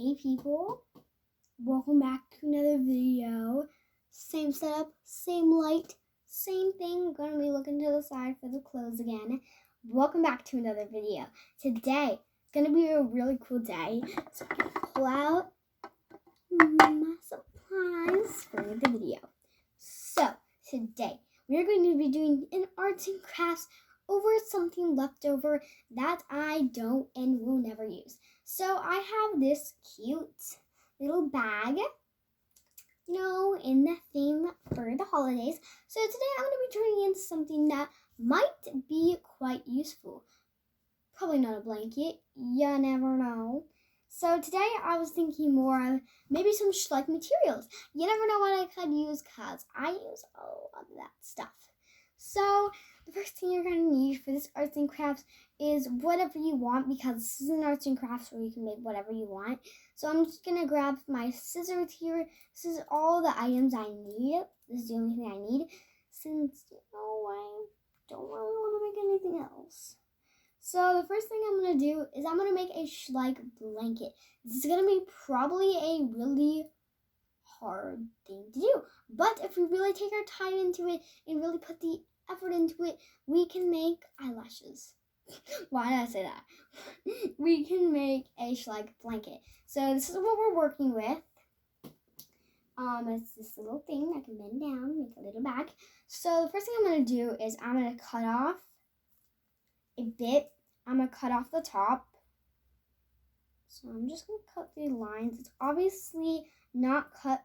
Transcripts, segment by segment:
Hey people, welcome back to another video. Same setup, same light, same thing. Gonna be looking to the side for the clothes again. Welcome back to another video. Today, it's gonna be a really cool day. So I'm gonna pull out my supplies for the video. So today, we're going to be doing an arts and crafts over something left over that I don't and will never use. So I have this cute little bag, in the theme for the holidays. So today I'm going to be turning into something that might be quite useful. Probably not a blanket, you never know. So today I was thinking more of maybe some Schleich materials. You never know what I could use because I use a lot of that stuff. So the first thing you're going to need for this arts and crafts is whatever you want, because this is an arts and crafts where you can make whatever you want. So I'm just going to grab my scissors here. This is all the items I need. This is the only thing I need since, I don't really want to make anything else. So the first thing I'm going to do is I'm going to make a Schleich blanket. This is going to be probably a really hard thing to do. But if we really take our time into it and really put the effort into it, we can make eyelashes. Why did I say that? We can make a Schleich blanket. So this is what we're working with. It's this little thing I can bend down, make a little bag. So the first thing I'm going to do is I'm going to cut off a bit. I'm going to cut off the top. So I'm just going to cut the lines. It's obviously not cut.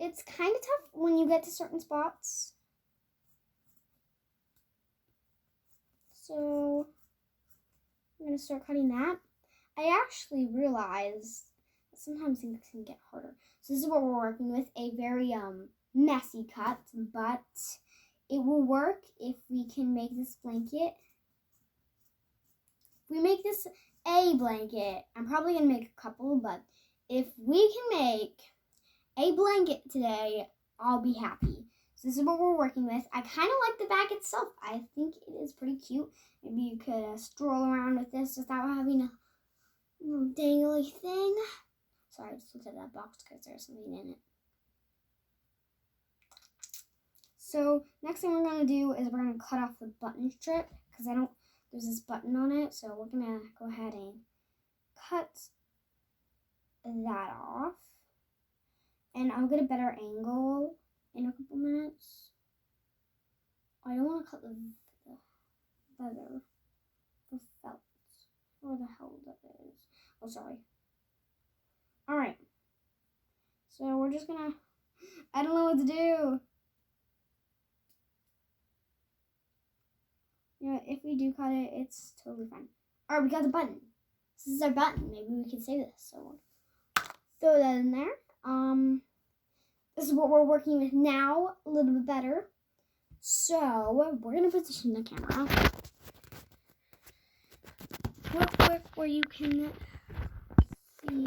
It's kind of tough when you get to certain spots. So I'm going to start cutting that. I actually realized that sometimes things can get harder. So this is what we're working with, a very messy cut, but it will work if we can make this blanket. If we make this a blanket, I'm probably going to make a couple, but if we can make a blanket today, I'll be happy. So this is what we're working with. I kind of like the bag itself. I think it is pretty cute. Maybe you could stroll around with this without having a little dangly thing. Sorry, I just looked at that box because there's something in it. So next thing we're going to do is we're going to cut off the button strip because there's this button on it. So we're going to go ahead and cut that off. And I'll get a better angle in a couple minutes. I don't want to cut the leather, the felt, or the hell that is. Oh, sorry. Alright. So we're just gonna, I don't know what to do. If we do cut it, it's totally fine. Alright, we got the button. This is our button. Maybe we can save this. So we'll throw that in there. This is what we're working with now, a little bit better. So we're gonna position the camera real quick where you can see.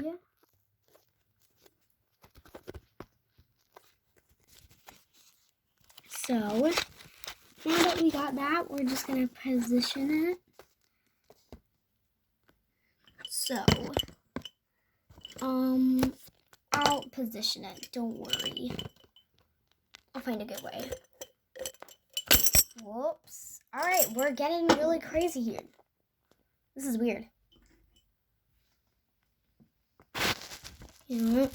So now that we got that, we're just gonna position it. So I'll position it, don't worry. I'll find a good way. Whoops. Alright, we're getting really crazy here. This is weird. You know what?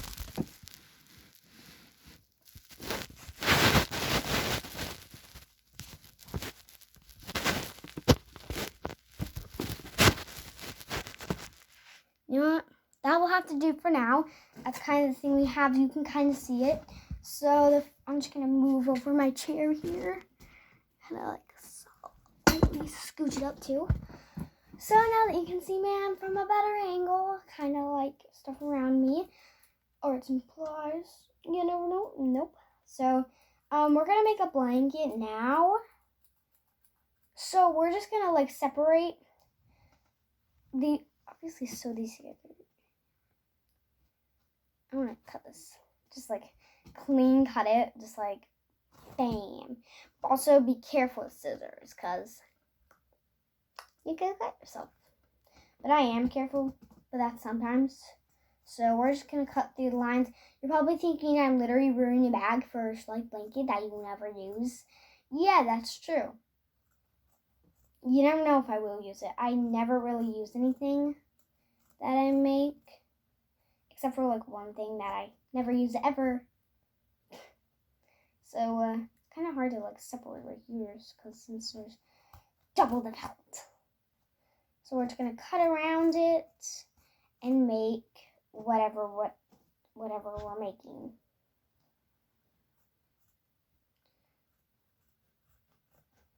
You know what? That will have to do for now. That's kind of the thing we have. You can kind of see it. So I'm just going to move over my chair here. Kind of slightly scooch it up too. So now that you can see me, I'm from a better angle. Kind of stuff around me. Or it implies, you never know. Nope. So we're going to make a blanket now. So we're just going to separate the, obviously sew these together. I want to cut this, just clean cut it, just bam. Also be careful with scissors, because you can cut yourself. But I am careful. but that's sometimes. So we're just gonna cut through the lines. You're probably thinking I'm literally ruining a bag for a blanket that you will never use. Yeah, that's true. You never know if I will use it. I never really use anything that I make, except for one thing that I never use ever. So it's kind of hard to separate right here because since there's double the count. So we're just gonna cut around it and make whatever we're making.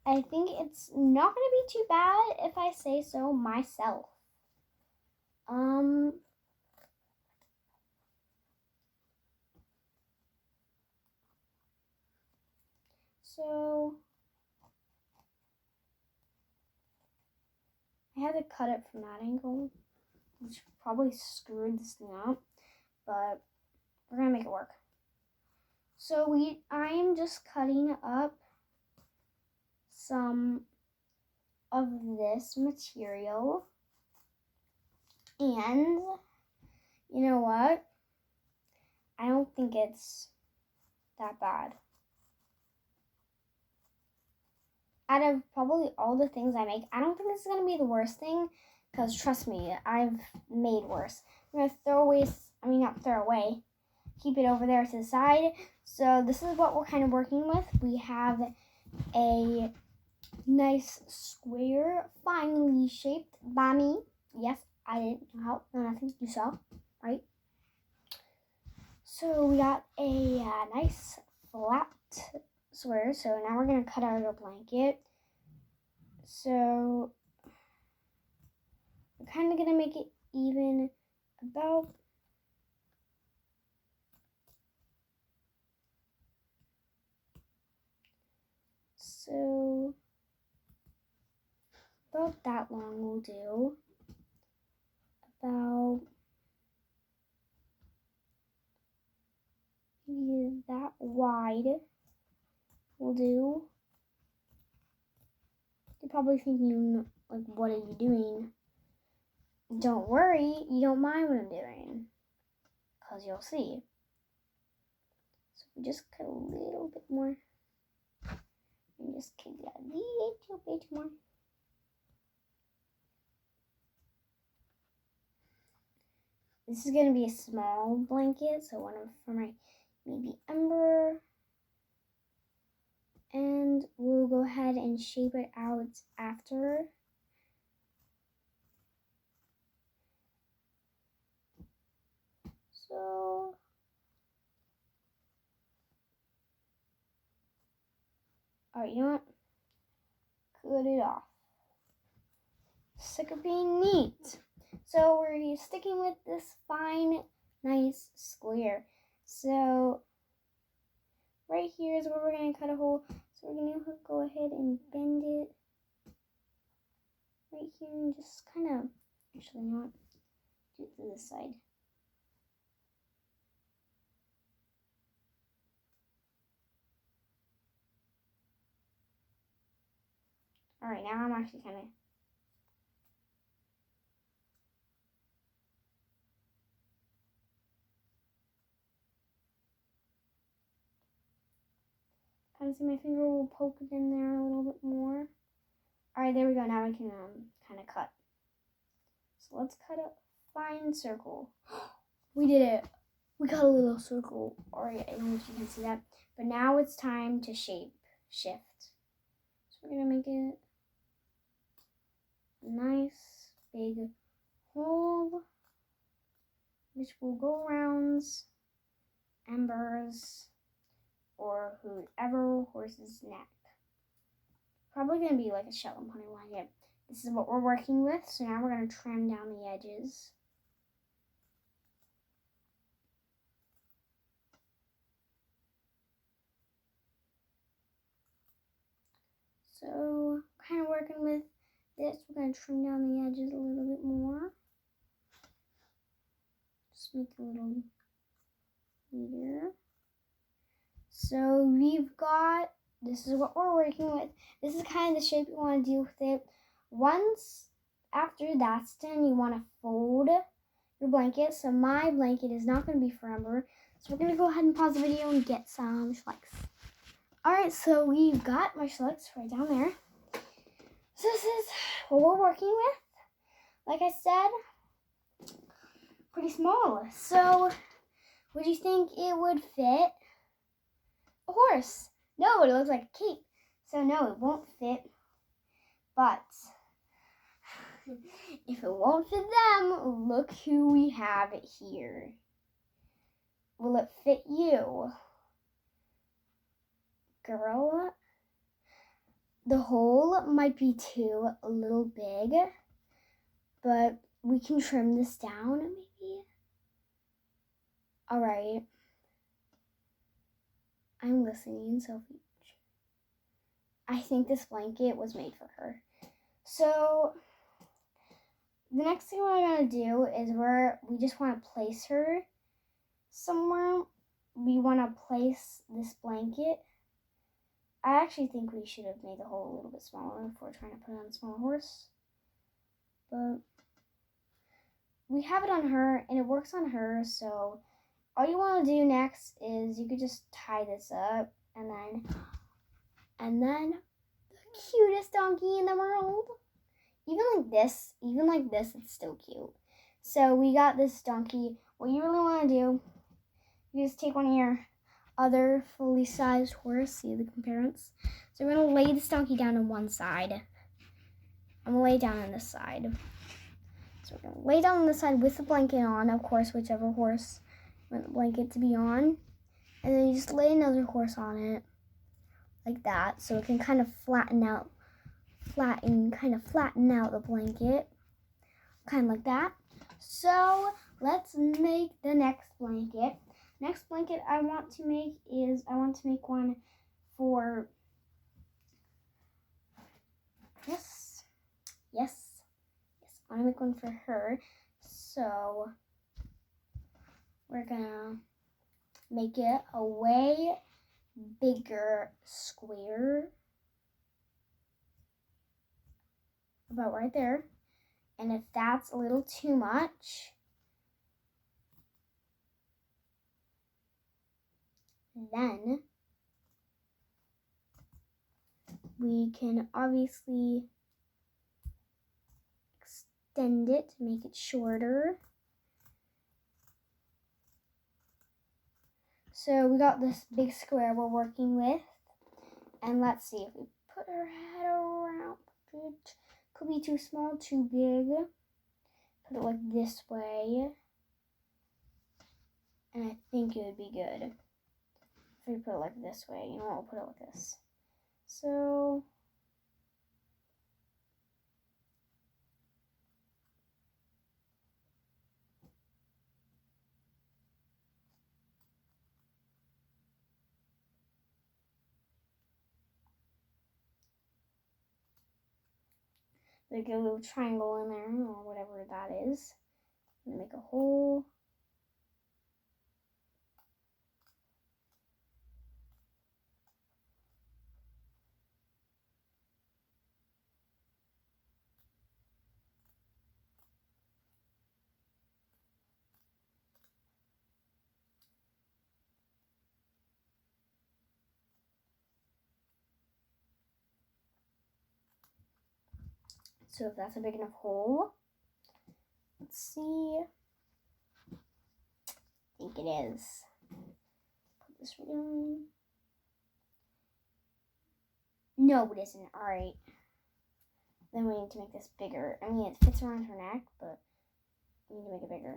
I think it's not gonna be too bad if I say so myself. So I had to cut it from that angle, which probably screwed this thing up, but we're gonna make it work. So I'm just cutting up some of this material, and you know what? I don't think it's that bad. Out of probably all the things I make, I don't think this is going to be the worst thing, because trust me, I've made worse. I'm going to not throw away, keep it over there to the side. So this is what we're kind of working with. We have a nice square, finely shaped by me. Yes, I didn't help, no nothing, you saw, right? So we got a nice flat square. So now we're going to cut out our blanket. So we're kind of going to make it even about that long will do. About maybe that wide will do. You're probably thinking, what are you doing? Don't worry, you don't mind what I'm doing, because you'll see. So we just cut a little bit more. And just cut a little bit more. This is going to be a small blanket, so one for my baby Ember. And we'll go ahead and shape it out after. So alright, you know what? Cut it off. Sick of being neat. So we're sticking with this fine, nice square. So right here is where we're going to cut a hole. So we're going to go ahead and bend it right here and just kind of, actually not, do it to this side. Alright, now I'm actually kind of see my finger will poke it in there a little bit more. Alright, there we go. Now I can kind of cut. So let's cut a fine circle. We did it. We got a little circle. Alright, I don't know if you can see that. But now it's time to shift. So we're going to make it a nice big hole, which will go around Ember's or whoever horse's neck. Probably going to be like a Shetland pony blanket. This is what we're working with. So now we're going to trim down the edges. So kind of working with this, we're going to trim down the edges a little bit more. Just make it a little neater. So we've got, this is what we're working with. This is kind of the shape you want to do with it. Once after that's done, you want to fold your blanket. So my blanket is not going to be for Ember. So we're going to go ahead and pause the video and get some Schlechts. Alright, so we've got my Schlechts right down there. So this is what we're working with. Like I said, pretty small. So would you think it would fit a horse? No, it looks like a cape. So no, it won't fit. But if it won't fit them, look who we have here. Will it fit you? Girl, the hole might be too a little big, but we can trim this down maybe. All right. I'm listening, Sophie. I think this blanket was made for her. So the next thing we're gonna do is we just want to place her somewhere. We want to place this blanket. I actually think we should have made the hole a little bit smaller if we're trying to put it on a small horse. But we have it on her and it works on her, so all you want to do next is you could just tie this up and then the cutest donkey in the world. Even like this, it's still cute. So we got this donkey. What you really want to do, you just take one of your other fully sized horse, see the comparison. So we're gonna lay this donkey down on one side. I'm gonna lay down on this side. So we're gonna lay down on this side with the blanket on, of course, whichever horse you want the blanket to be on. And then you just lay another horse on it, like that, so it can kind of flatten out the blanket, kind of like that. So let's make the next blanket. Next blanket I want to make one for, yes, I want to make one for her. So we're gonna make it a way bigger square, about right there. And if that's a little too much, then we can obviously extend it to make it shorter. So we got this big square we're working with, and let's see if we put her head around it. Could be too small, too big. Put it like this way, and I think it would be good if we put it like this way. You know what? We'll put it like this. So like a little triangle in there, or whatever that is. And make a hole. So if that's a big enough hole, let's see. I think it is. Put this right on. No, it isn't. All right. Then we need to make this bigger. I mean, it fits around her neck, but we need to make it bigger.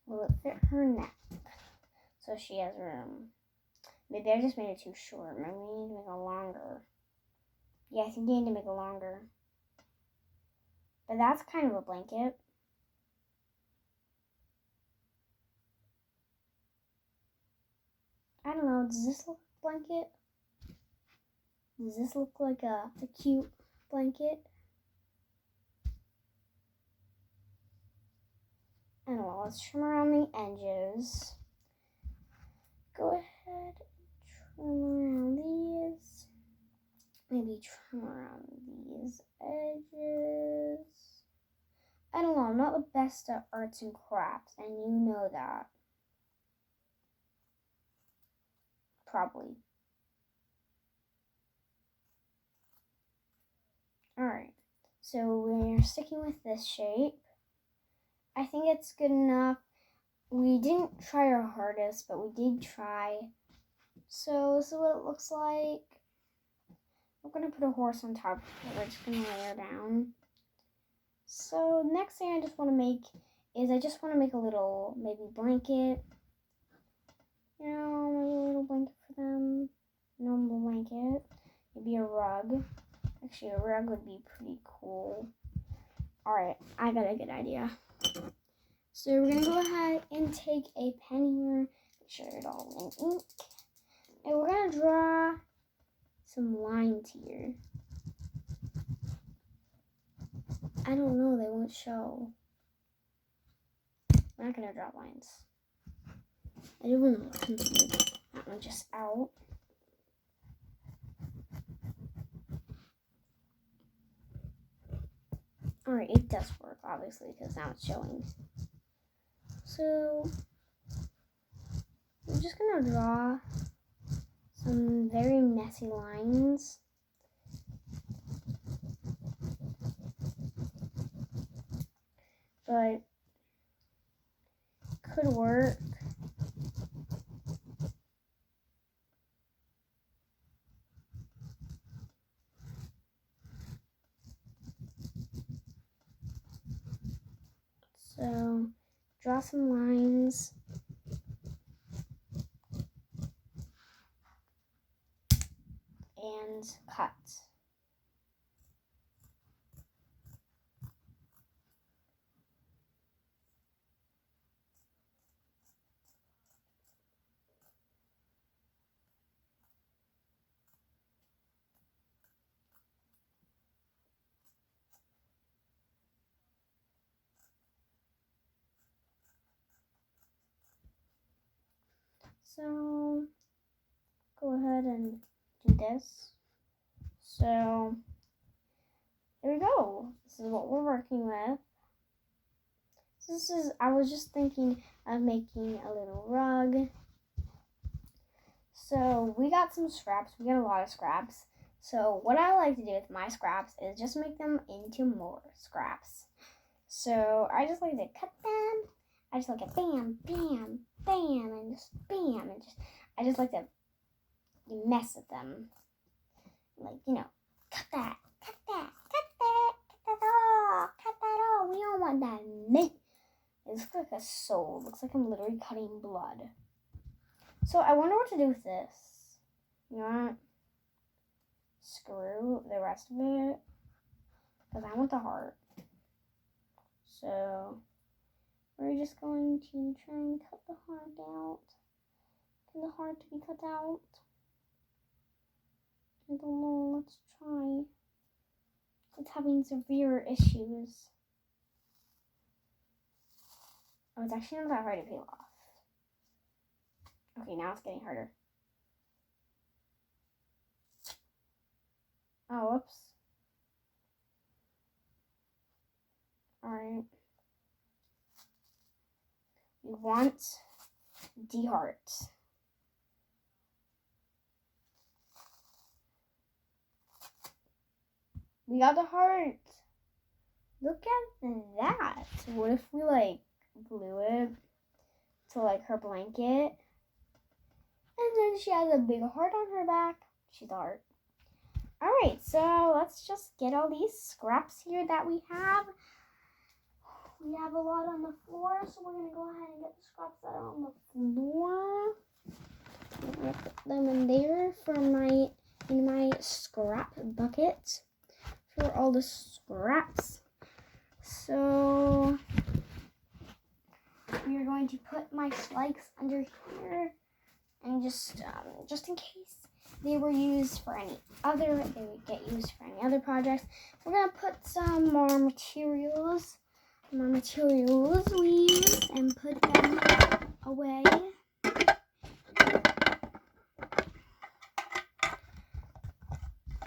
Will it fit her neck? So she has room. Maybe I just made it too short. Maybe we need to make it longer. Yeah, I think you need to make it longer. But that's kind of a blanket. I don't know. Does this look like a blanket? Does this look like a cute blanket? I don't know. Let's trim around the edges. Go ahead. trim around these edges. I don't know, I'm not the best at arts and crafts, and you know that. Probably. Alright, so we're sticking with this shape. I think it's good enough. We didn't try our hardest, but we did try. So this is what it looks like. We're going to put a horse on top that we're just going to layer down. So next thing I just want to make is I just want to make a little maybe blanket. You know, maybe a little blanket for them. Normal blanket. Maybe a rug. Actually, a rug would be pretty cool. Alright, I got a good idea. So we're going to go ahead and take a pen here. Make sure it's all in ink. And we're going to draw some lines here. I don't know, they won't show. We're not going to draw lines. I do want to continue that one just out. Alright, it does work, obviously, because now it's showing. So, I'm just going to draw some very messy lines. But could work. So, draw some lines. And cut. So, go ahead and do this. So, there we go. This is what we're working with. I was just thinking of making a little rug. So, we got some scraps. We got a lot of scraps. So, what I like to do with my scraps is just make them into more scraps. So, I just like to cut them. I just like to bam, bam, bam, and just bam, and I just like to mess with them. Like, you know, cut that, cut that, cut that, cut that all, cut that all. We don't want that meat. It looks like a soul. It looks like I'm literally cutting blood. So I wonder what to do with this. You know what? Screw the rest of it. Because I want the heart. So we're just going to try and cut the heart out. Get the heart to be cut out. I don't know, let's try. It's having severe issues. Oh, it's actually not that hard to peel off. Okay, now it's getting harder. Oh, whoops. Alright. We want the heart. We got the heart. Look at that. What if we like glue it to like her blanket? And then she has a big heart on her back. She's a heart. Alright, so let's just get all these scraps here that we have. We have a lot on the floor, so we're going to go ahead and get the scraps that are on the floor. I'm going to put them in there for in my scrap bucket for all the scraps. So we are going to put my spikes under here, and just in case they were used for they would get used for any other projects. We're gonna put some more materials we use and put them away.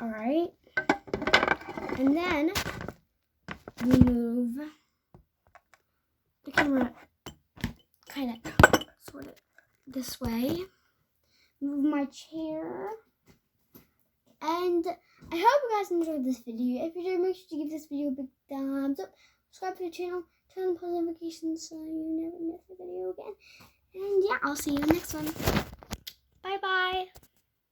All right. And then we move the camera kind of sort of this way. Move my chair. And I hope you guys enjoyed this video. If you did, make sure to give this video a big thumbs up. Subscribe to the channel. Turn on post notifications so you never miss a video again. And yeah, I'll see you in the next one. Bye bye.